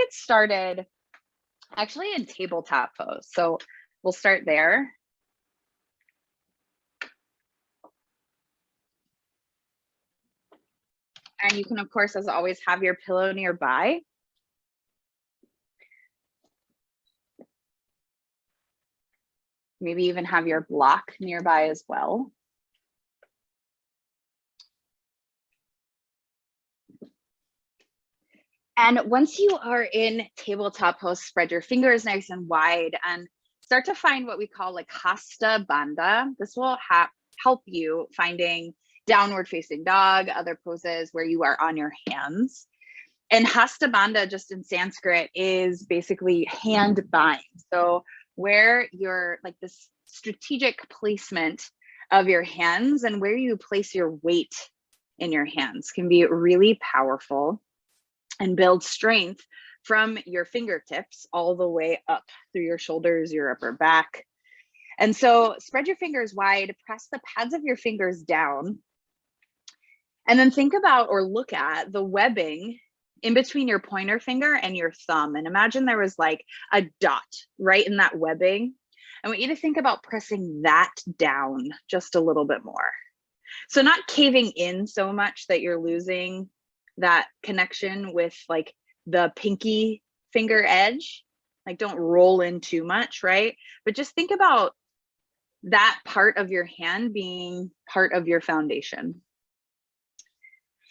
get started actually in tabletop pose. So we'll start there. And you can, of course, as always, have your pillow nearby. Maybe even have your block nearby as well. And once you are in tabletop pose, spread your fingers nice and wide and start to find what we call like Hasta Bandha. This will help you finding downward facing dog, other poses where you are on your hands. And Hasta Bandha, just in Sanskrit, is basically hand bind. So where you're like this strategic placement of your hands and where you place your weight in your hands can be really powerful and build strength from your fingertips all the way up through your shoulders, your upper back. And so spread your fingers wide, press the pads of your fingers down, and then think about or look at the webbing in between your pointer finger and your thumb. And imagine there was like a dot right in that webbing. I want you to think about pressing that down just a little bit more. So not caving in so much that you're losing that connection with like the pinky finger edge. Like don't roll in too much, right? But just think about that part of your hand being part of your foundation.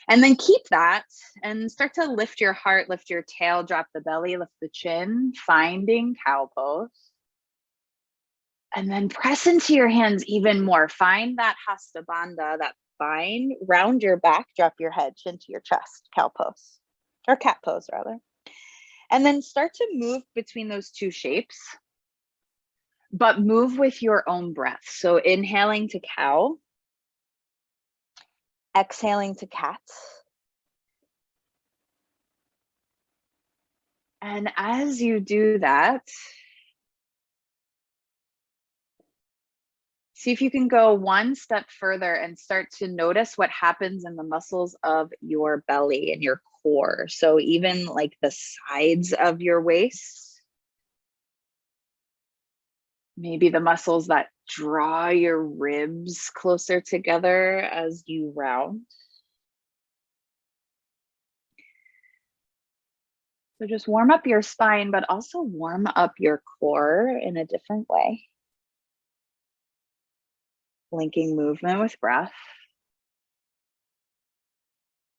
And then keep that and start to lift your heart, lift your tail, drop the belly, lift the chin, finding cow pose. And then press into your hands even more. Find that Hasta Bandha, that bind, round your back, drop your head, chin to your chest, cow pose, or cat pose rather. And then start to move between those two shapes, but move with your own breath. So inhaling to cow, exhaling to cat. And as you do that, see if you can go one step further and start to notice what happens in the muscles of your belly and your core. So even like the sides of your waist, maybe the muscles that draw your ribs closer together as you round. So just warm up your spine, but also warm up your core in a different way. Linking movement with breath.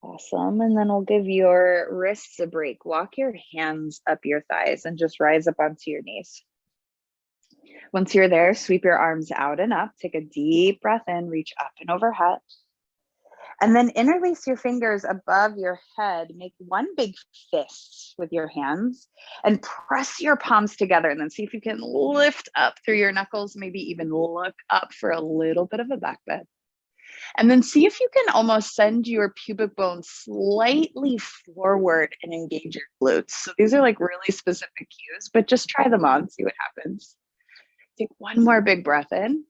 Awesome. And then we'll give your wrists a break. Walk your hands up your thighs and just rise up onto your knees. Once you're there, sweep your arms out and up. Take a deep breath in, reach up and overhead. And then interlace your fingers above your head. Make one big fist with your hands and press your palms together. And then see if you can lift up through your knuckles, maybe even look up for a little bit of a back bend. And then see if you can almost send your pubic bone slightly forward and engage your glutes. So these are like really specific cues, but just try them on, see what happens. Take one more big breath in.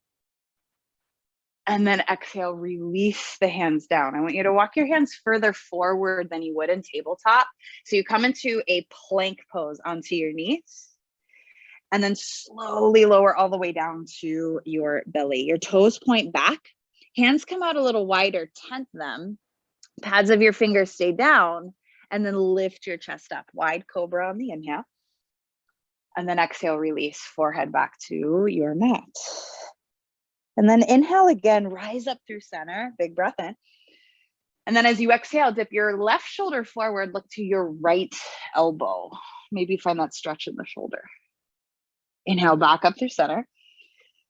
And then exhale, release the hands down. I want you to walk your hands further forward than you would in tabletop. So you come into a plank pose onto your knees. And then slowly lower all the way down to your belly. Your toes point back. Hands come out a little wider, tent them. Pads of your fingers stay down. And then lift your chest up. Wide cobra on the inhale. And then exhale, release, forehead back to your mat. And then inhale again, rise up through center, big breath in. And then as you exhale, dip your left shoulder forward, look to your right elbow. Maybe find that stretch in the shoulder. Inhale back up through center.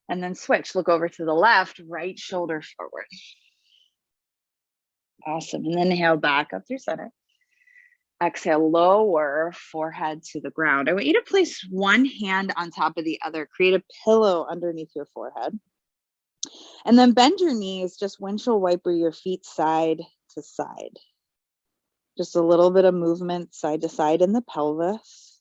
And then switch, look over to the left, right shoulder forward. Awesome. And then inhale back up through center. Exhale, lower forehead to the ground. I want you to place one hand on top of the other. Create a pillow underneath your forehead. And then bend your knees, just windshield wiper your feet side to side. Just a little bit of movement side to side in the pelvis.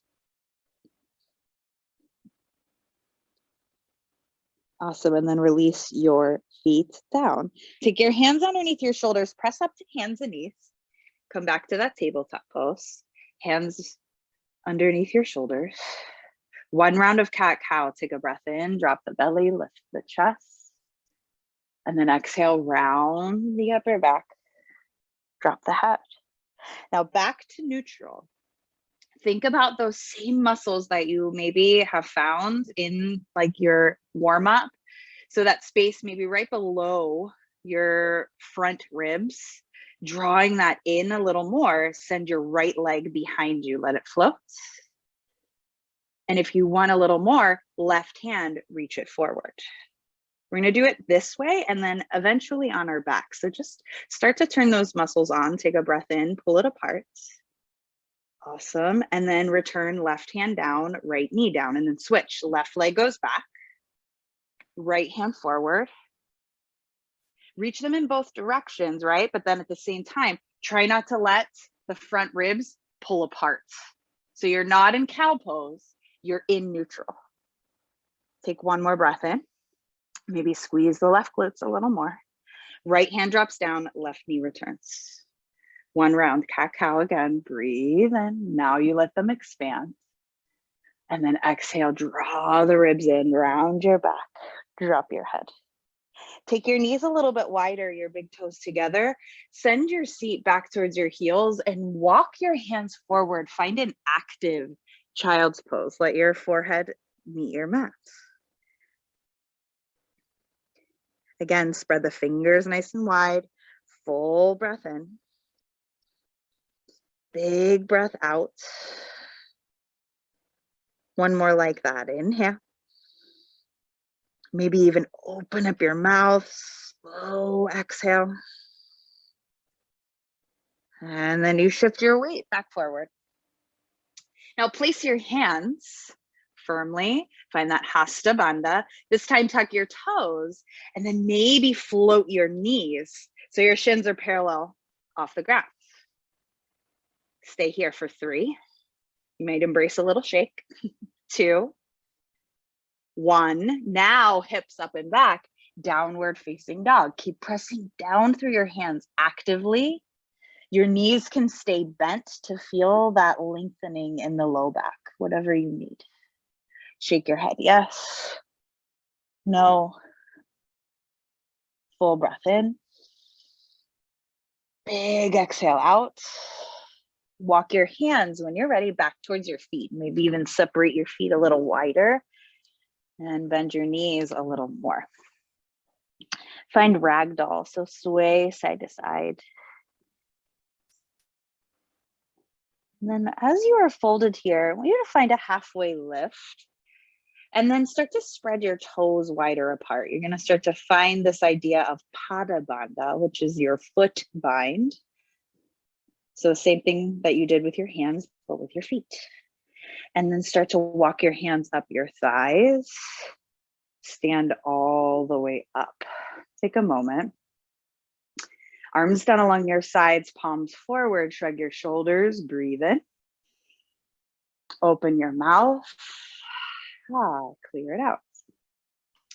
Awesome. And then release your feet down. Take your hands underneath your shoulders, press up to hands and knees. Come back to that tabletop pose. Hands underneath your shoulders. One round of cat-cow. Take a breath in, drop the belly, lift the chest. And then exhale, round the upper back, drop the head. Now back to neutral. Think about those same muscles that you maybe have found in like your warm-up. So that space maybe right below your front ribs, drawing that in a little more. Send your right leg behind you, let it float. And if you want a little more, left hand, reach it forward. We're going to do it this way and then eventually on our back. So just start to turn those muscles on. Take a breath in, pull it apart. Awesome. And then return left hand down, right knee down, and then switch. Left leg goes back, right hand forward. Reach them in both directions, right? But then at the same time, try not to let the front ribs pull apart. So you're not in cow pose, you're in neutral. Take one more breath in. Maybe squeeze the left glutes a little more. Right hand drops down, left knee returns. One round, cat-cow again, breathe in. Now you let them expand. And then exhale, draw the ribs in, round your back, drop your head. Take your knees a little bit wider, your big toes together. Send your seat back towards your heels and walk your hands forward. Find an active child's pose. Let your forehead meet your mat. Again, spread the fingers nice and wide. Full breath in. Big breath out. One more like that. Inhale. Maybe even open up your mouth. Slow exhale. And then you shift your weight back forward. Now place your hands firmly. Find that Hasta Bandha. This time tuck your toes and then maybe float your knees so your shins are parallel off the ground. Stay here for 3. You might embrace a little shake. 2, 1. Now hips up and back, downward facing dog. Keep pressing down through your hands actively. Your knees can stay bent to feel that lengthening in the low back, whatever you need. Shake your head, yes, no. Full breath in. Big exhale out. Walk your hands when you're ready back towards your feet. Maybe even separate your feet a little wider and bend your knees a little more. Find ragdoll, so sway side to side. And then as you are folded here, I want you to find a halfway lift and then start to spread your toes wider apart. You're going to start to find this idea of Pada Bandha, which is your foot bind. So same thing that you did with your hands, but with your feet. And then start to walk your hands up your thighs. Stand all the way up. Take a moment. Arms down along your sides, palms forward, shrug your shoulders, breathe in. Open your mouth. Clear it out.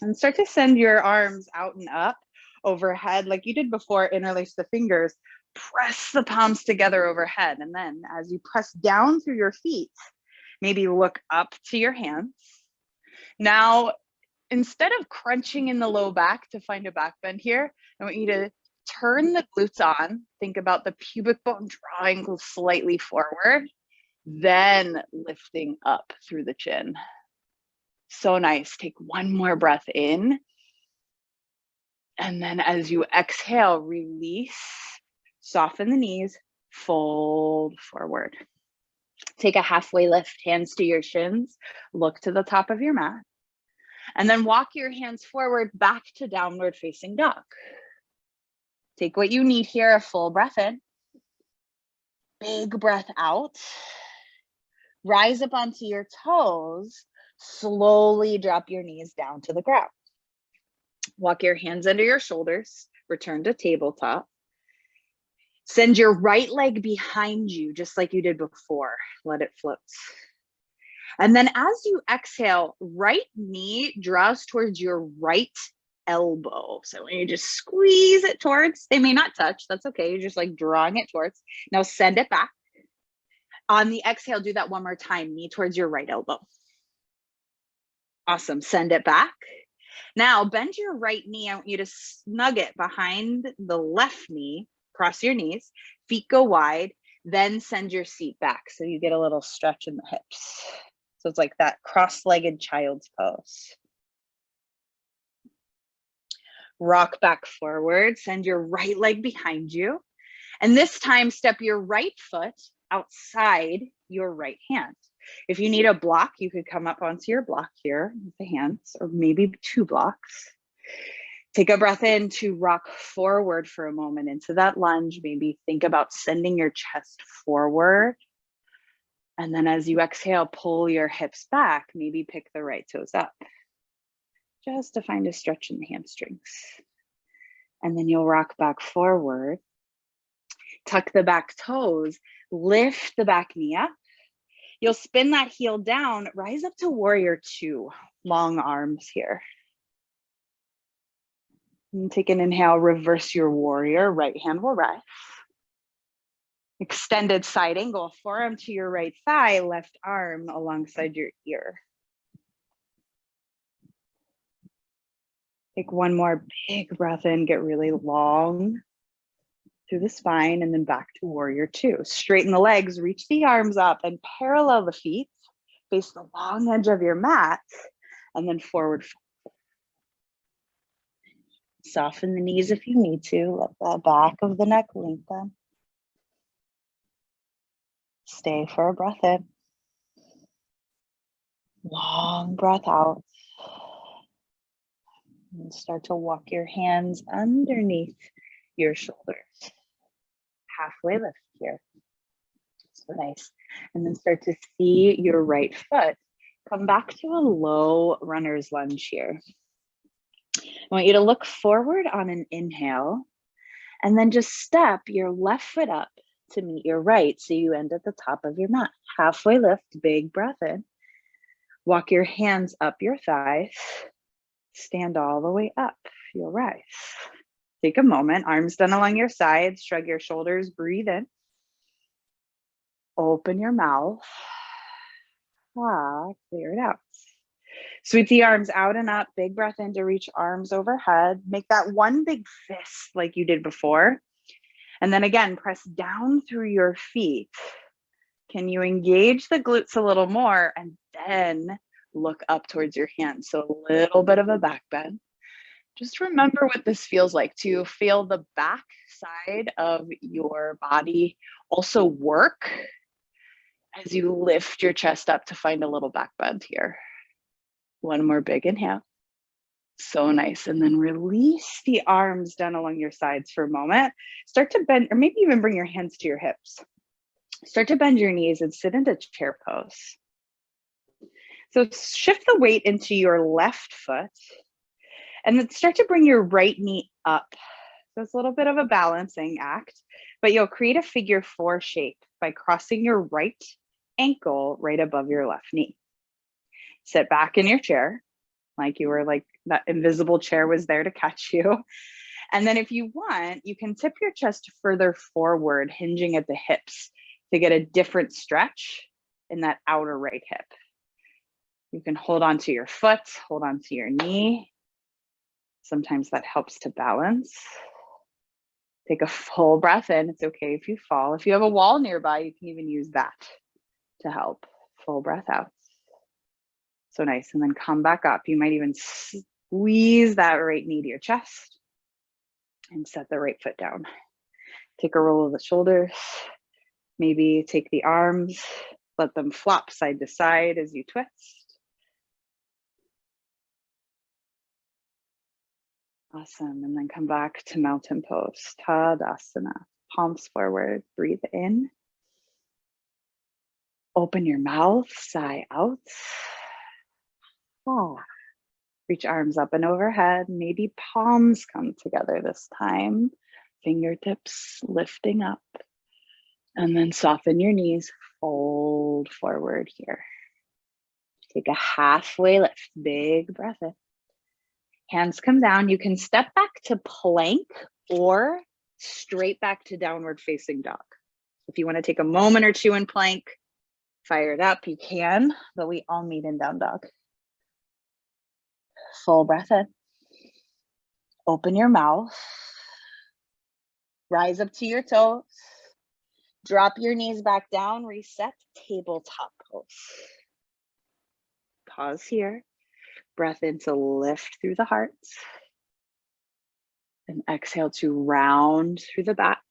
And start to send your arms out and up overhead like you did before. Interlace the fingers. Press the palms together overhead. And then as you press down through your feet, maybe look up to your hands. Now, instead of crunching in the low back to find a back bend here, I want you to turn the glutes on. Think about the pubic bone drawing slightly forward, then lifting up through the chin. So nice. Take one more breath in. And then as you exhale, release. Soften the knees, fold forward. Take a halfway lift, hands to your shins, look to the top of your mat, and then walk your hands forward back to downward facing dog. Take what you need here, a full breath in, big breath out, rise up onto your toes, slowly drop your knees down to the ground. Walk your hands under your shoulders, return to tabletop. Send your right leg behind you, just like you did before. Let it float. And then as you exhale, right knee draws towards your right elbow. So when you just squeeze it towards, they may not touch. That's okay. You're just like drawing it towards. Now send it back. On the exhale, do that one more time, knee towards your right elbow. Awesome, send it back. Now bend your right knee. I want you to snug it behind the left knee, cross your knees, feet go wide, then send your seat back so you get a little stretch in the hips. So it's like that cross-legged child's pose. Rock back forward, send your right leg behind you. And this time, step your right foot outside your right hand. If you need a block, you could come up onto your block here with the hands, or maybe 2 blocks. Take a breath in to rock forward for a moment into that lunge. Maybe think about sending your chest forward. And then as you exhale, pull your hips back, maybe pick the right toes up, just to find a stretch in the hamstrings. And then you'll rock back forward, tuck the back toes, lift the back knee up. You'll spin that heel down, rise up to warrior 2, long arms here. And take an inhale, reverse your warrior, right hand will rise. Extended side angle, forearm to your right thigh, left arm alongside your ear. Take one more big breath in, get really long through the spine, and then back to warrior 2. Straighten the legs, reach the arms up and parallel the feet, face the long edge of your mat, and then forward. Soften the knees if you need to, let the back of the neck lengthen. Stay for a breath in. Long breath out. And start to walk your hands underneath your shoulders. Halfway lift here. So nice. And then start to see your right foot come back to a low runner's lunge here. I want you to look forward on an inhale and then just step your left foot up to meet your right. So you end at the top of your mat. Halfway lift, big breath in. Walk your hands up your thighs. Stand all the way up. You'll rise. Take a moment, arms down along your sides, shrug your shoulders, breathe in. Open your mouth. Clear it out. Sweep the arms out and up, big breath in to reach arms overhead. Make that one big fist like you did before. And then again, press down through your feet. Can you engage the glutes a little more and then look up towards your hands? So a little bit of a back bend. Just remember what this feels like to feel the back side of your body also work as you lift your chest up to find a little back bend here. One more big inhale. So nice. And then release the arms down along your sides for a moment. Start to bend, or maybe even bring your hands to your hips. Start to bend your knees and sit into chair pose. So shift the weight into your left foot and then start to bring your right knee up. So it's a little bit of a balancing act, but you'll create a figure 4 shape by crossing your right ankle right above your left knee. Sit back in your chair, like you were like that invisible chair was there to catch you. And then if you want, you can tip your chest further forward, hinging at the hips to get a different stretch in that outer right hip. You can hold on to your foot, hold on to your knee. Sometimes that helps to balance. Take a full breath in. It's okay if you fall. If you have a wall nearby, you can even use that to help. Full breath out. So nice. And then come back up. You might even squeeze that right knee to your chest and set the right foot down. Take a roll of the shoulders. Maybe take the arms, let them flop side to side as you twist. Awesome. And then come back to mountain pose, Tadasana. Palms forward, breathe in. Open your mouth, sigh out. Reach arms up and overhead. Maybe palms come together this time. Fingertips lifting up. And then soften your knees, fold forward here. Take a halfway lift, big breath in. Hands come down. You can step back to plank or straight back to downward facing dog. If you want to take a moment or two in plank, Fire it up, you can, but we all meet in down dog. Full breath in. Open your mouth. Rise up to your toes. Drop your knees back down. Reset tabletop pose. Pause here. Breath in to lift through the heart. And exhale to round through the back.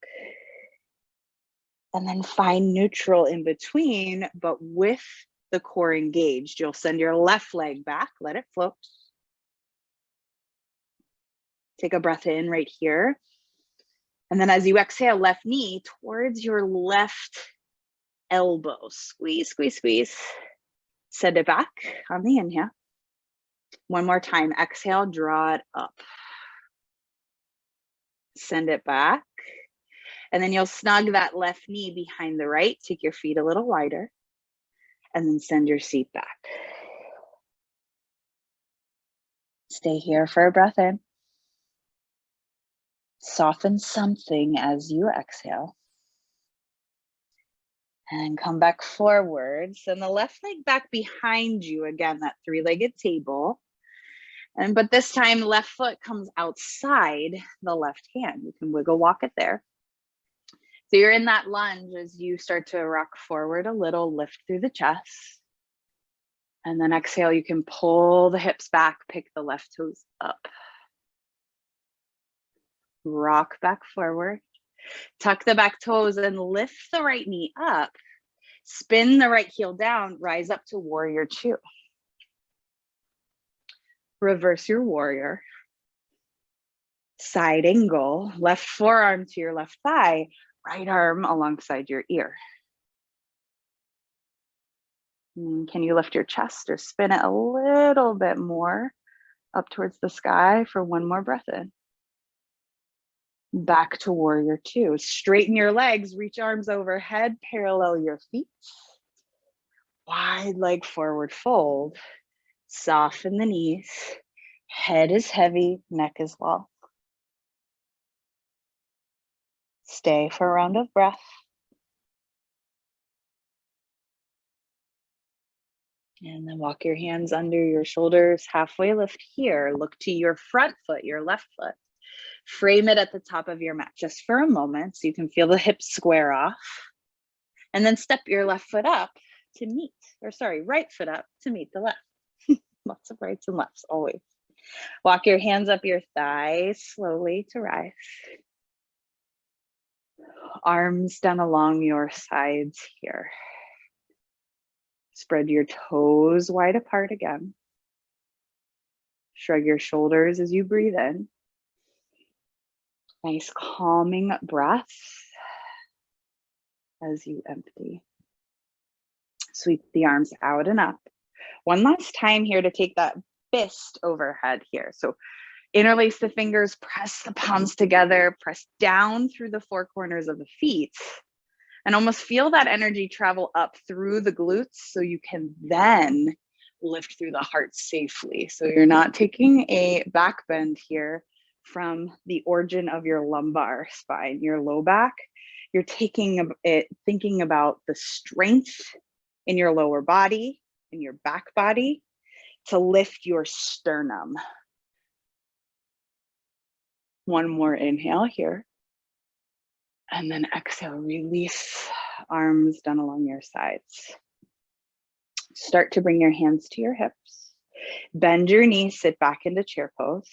And then find neutral in between, but with the core engaged. You'll send your left leg back. Let it float. Take a breath in right here. And then as you exhale, left knee towards your left elbow. Squeeze, squeeze, squeeze. Send it back on the inhale. One more time. Exhale, draw it up. Send it back. And then you'll snug that left knee behind the right. Take your feet a little wider. And then send your seat back. Stay here for a breath in. Soften something as you exhale. And come back forward. Send the left leg back behind you. Again, that three-legged table. But this time, left foot comes outside the left hand. You can wiggle walk it there. So you're in that lunge as you start to rock forward a little, lift through the chest. And then exhale, you can pull the hips back, pick the left toes up. Rock back forward, tuck the back toes and lift the right knee up, spin the right heel down, rise up to warrior two. Reverse your warrior. Side angle, left forearm to your left thigh, right arm alongside your ear. Can you lift your chest or spin it a little bit more up towards the sky for one more breath in? Back to warrior two. Straighten your legs, reach arms overhead, parallel your feet. Wide leg forward fold. Soften the knees. Head is heavy, neck is long. Stay for a round of breath. And then walk your hands under your shoulders, halfway lift here. Look to your front foot, your left foot. Frame it at the top of your mat just for a moment so you can feel the hips square off. And then step your left foot up to meet, right foot up to meet the left. Lots of rights and lefts always. Walk your hands up your thighs slowly to rise. Arms down along your sides here. Spread your toes wide apart again. Shrug your shoulders as you breathe in. Nice calming breath as you empty. Sweep the arms out and up. One last time here to take that fist overhead here. So interlace the fingers, press the palms together, press down through the four corners of the feet, and almost feel that energy travel up through the glutes so you can then lift through the heart safely. So you're not taking a back bend here from the origin of your lumbar spine, your low back. You're taking it, thinking about the strength in your lower body, in your back body, to lift your sternum. One more inhale here. And then exhale, release arms down along your sides. Start to bring your hands to your hips. Bend your knees, sit back into chair pose.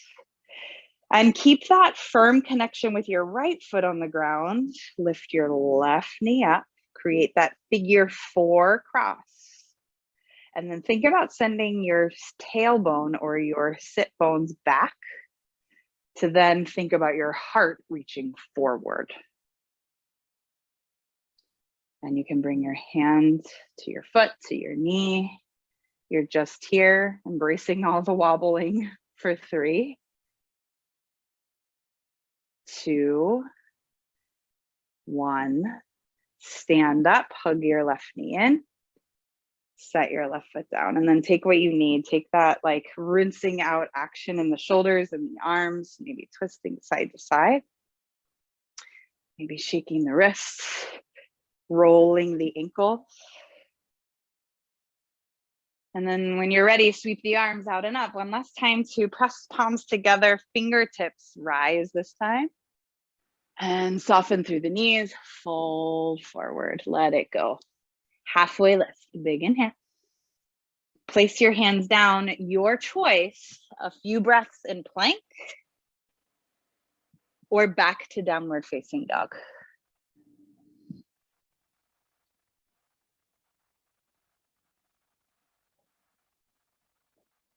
And keep that firm connection with your right foot on the ground. Lift your left knee up. Create that figure four cross. And then think about sending your tailbone or your sit bones back to then think about your heart reaching forward. And you can bring your hand to your foot, to your knee. You're just here, embracing all the wobbling for 3, 2, 1. Stand up, hug your left knee in. Set your left foot down, and then take what you need. Take that like rinsing out action in the shoulders and the arms, maybe twisting side to side, maybe shaking the wrists, rolling the ankles. And then when you're ready, sweep the arms out and up. One last time to press palms together, fingertips rise this time. And soften through the knees, fold forward, let it go. Halfway lift, big inhale. Place your hands down, your choice, a few breaths in plank or back to downward facing dog.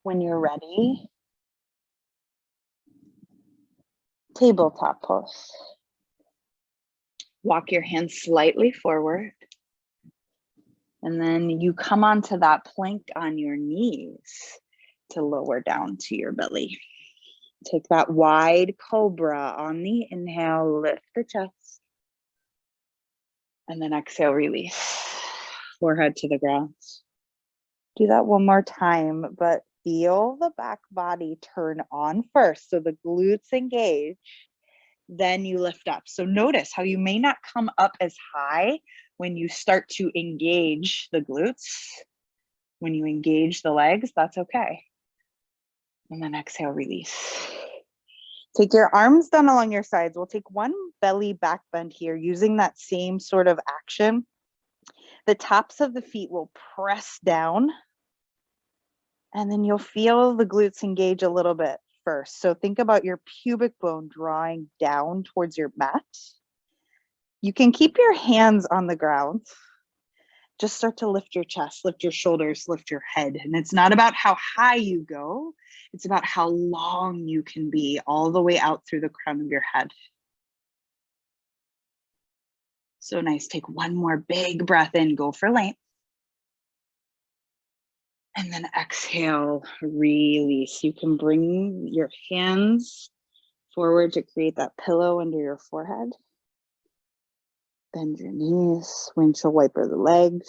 When you're ready, tabletop pose. Walk your hands slightly forward. And then you come onto that plank on your knees to lower down to your belly. Take that wide cobra on the inhale, lift the chest. And then exhale, release. Forehead to the ground. Do that one more time, but feel the back body turn on first. So the glutes engage, then you lift up. So notice how you may not come up as high when you start to engage the glutes. When you engage the legs, that's okay. And then exhale, release. Take your arms down along your sides. We'll take one belly back bend here using that same sort of action. The tops of the feet will press down. And then you'll feel the glutes engage a little bit first. So think about your pubic bone drawing down towards your mat. You can keep your hands on the ground. Just start to lift your chest, lift your shoulders, lift your head. And it's not about how high you go. It's about how long you can be all the way out through the crown of your head. So nice. Take one more big breath in, go for length. And then exhale, release. You can bring your hands forward to create that pillow under your forehead. Bend your knees, windshield wiper the legs.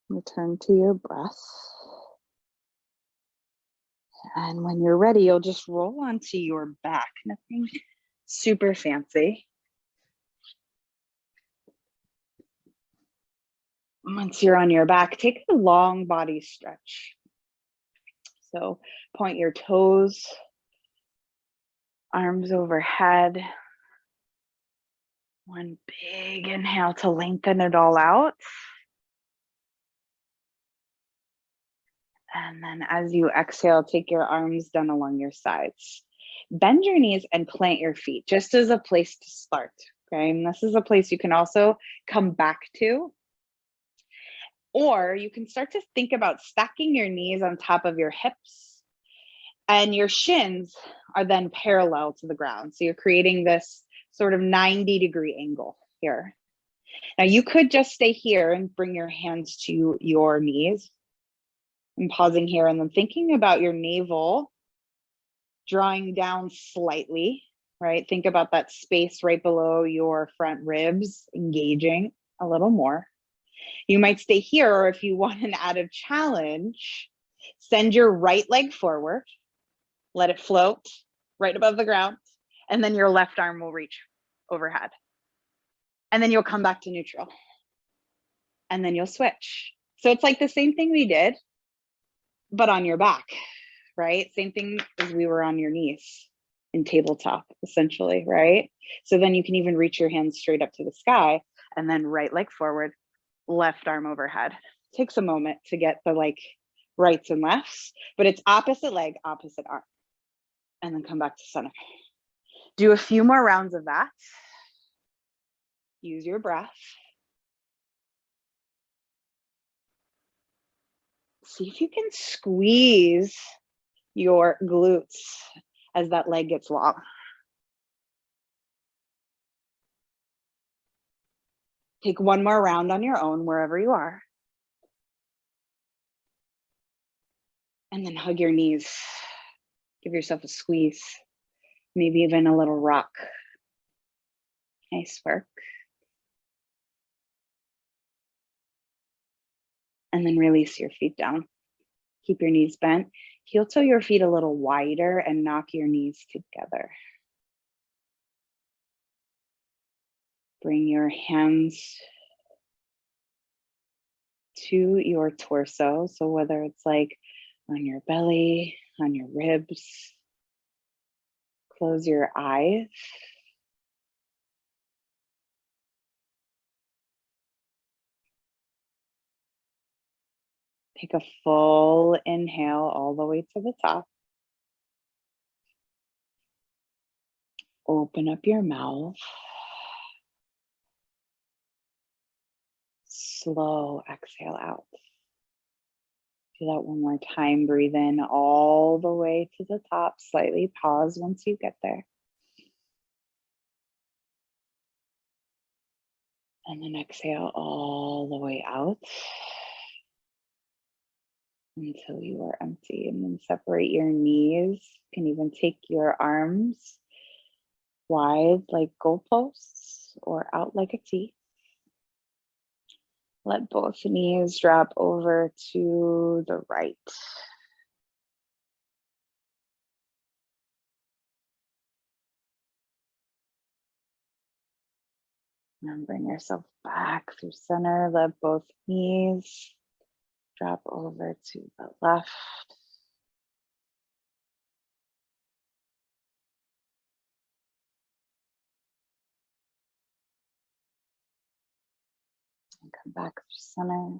Return to your breath. And when you're ready, you'll just roll onto your back. Nothing super fancy. Once you're on your back, take a long body stretch. So point your toes, arms overhead. One big inhale to lengthen it all out. And then as you exhale, take your arms down along your sides. Bend your knees and plant your feet just as a place to start. Okay, and this is a place you can also come back to. Or you can start to think about stacking your knees on top of your hips and your shins are then parallel to the ground. So you're creating this sort of 90-degree angle here. Now you could just stay here and bring your hands to your knees. I'm pausing here and then thinking about your navel drawing down slightly, right? Think about that space right below your front ribs, engaging a little more. You might stay here, or if you want an added challenge, send your right leg forward, let it float right above the ground, and then your left arm will reach overhead. And then you'll come back to neutral. And then you'll switch. So it's like the same thing we did, but on your back, right? Same thing as we were on your knees in tabletop, essentially, right? So then you can even reach your hands straight up to the sky and then right leg forward, left arm overhead. Takes a moment to get the like rights and lefts, but it's opposite leg, opposite arm. And then come back to center. Do a few more rounds of that. Use your breath. See if you can squeeze your glutes as that leg gets long. Take one more round on your own, wherever you are. And then hug your knees. Give yourself a squeeze, maybe even a little rock. Nice work. And then release your feet down. Keep your knees bent. Heel toe your feet a little wider and knock your knees together. Bring your hands to your torso. So whether it's like on your belly, on your ribs, close your eyes. Take a full inhale all the way to the top. Open up your mouth. Slow exhale out. Do that one more time. Breathe in all the way to the top. Slightly pause once you get there. And then exhale all the way out until you are empty. And then separate your knees. You can even take your arms wide like goalposts or out like a T. Let both knees drop over to the right. And bring yourself back through center. Let both knees drop over to the left. And come back through center.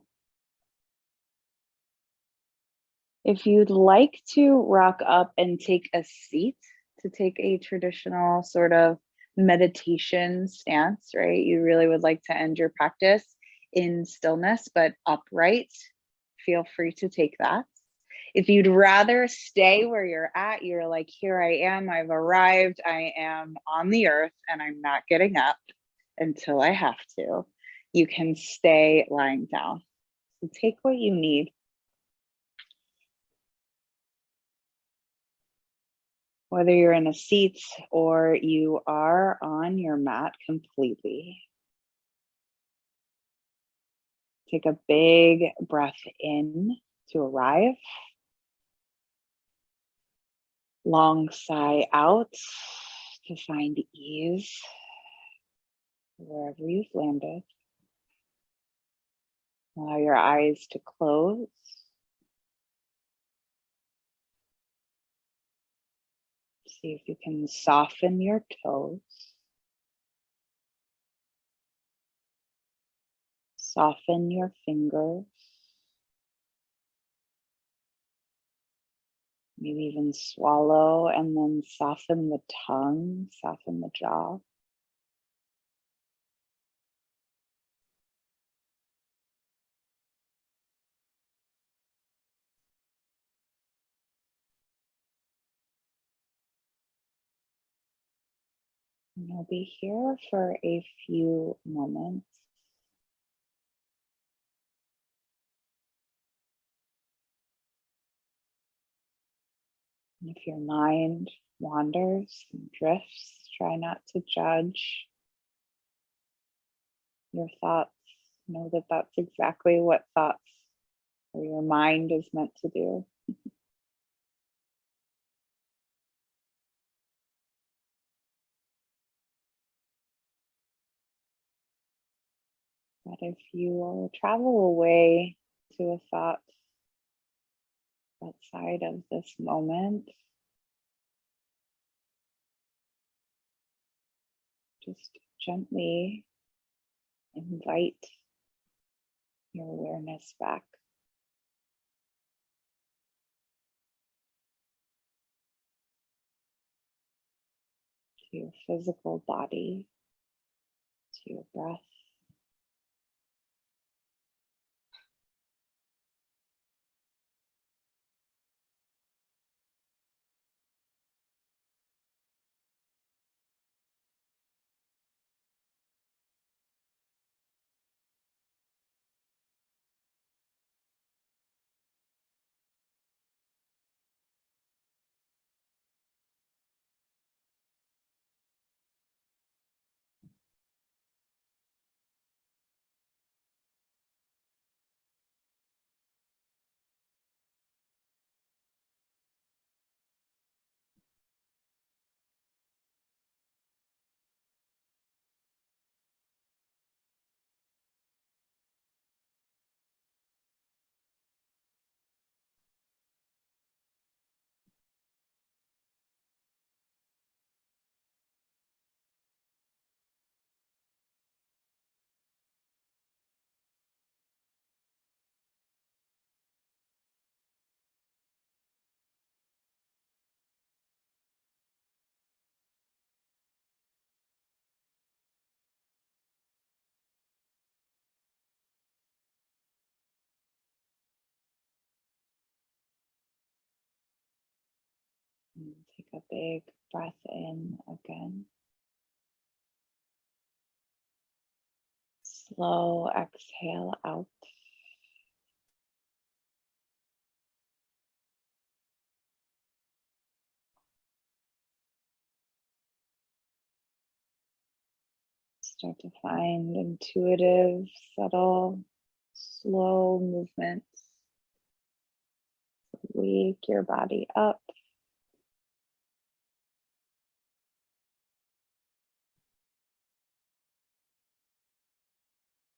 If you'd like to rock up and take a seat, to take a traditional sort of meditation stance, right? You really would like to end your practice in stillness, but upright, feel free to take that. If you'd rather stay where you're at, you're like, here I am, I've arrived, I am on the earth, and I'm not getting up until I have to. You can stay lying down. So take what you need. Whether you're in a seat or you are on your mat completely. Take a big breath in to arrive. Long sigh out to find ease wherever you've landed. Allow your eyes to close. See if you can soften your toes. Soften your fingers. Maybe even swallow and then soften the tongue, soften the jaw. And I'll be here for a few moments. And if your mind wanders and drifts, try not to judge your thoughts. Know that that's exactly what thoughts or your mind is meant to do. But if you travel away to a thought outside of this moment, just gently invite your awareness back to your physical body, to your breath. Take a big breath in again. Slow exhale out. Start to find intuitive, subtle, slow movements. Wake your body up.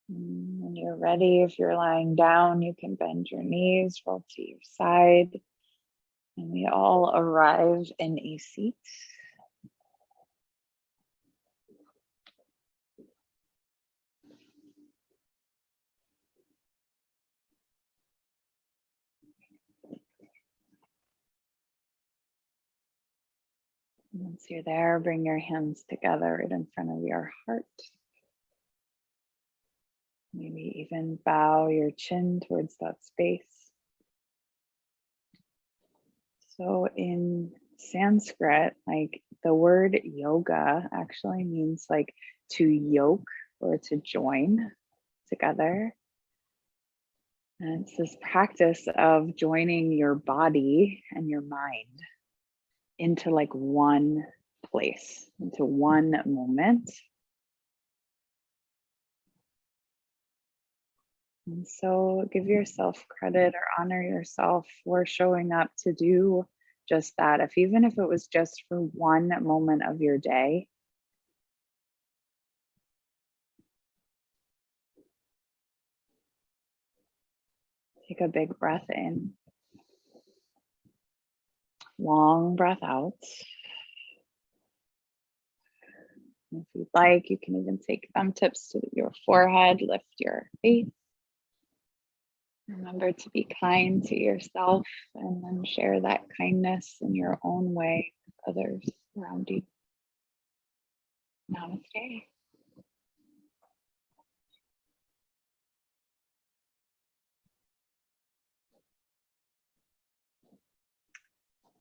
When you're ready, if you're lying down, you can bend your knees, roll to your side, and we all arrive in a seat. Once you're there, bring your hands together right in front of your heart. Maybe even bow your chin towards that space. So in Sanskrit, like the word yoga actually means like to yoke or to join together. And it's this practice of joining your body and your mind into like one place, into one moment. And so give yourself credit or honor yourself for showing up to do just that. Even if it was just for one moment of your day. Take a big breath in. Long breath out. If you'd like, you can even take thumb tips to your forehead, lift your face. Remember to be kind to yourself and then share that kindness in your own way with others around you. Namaste.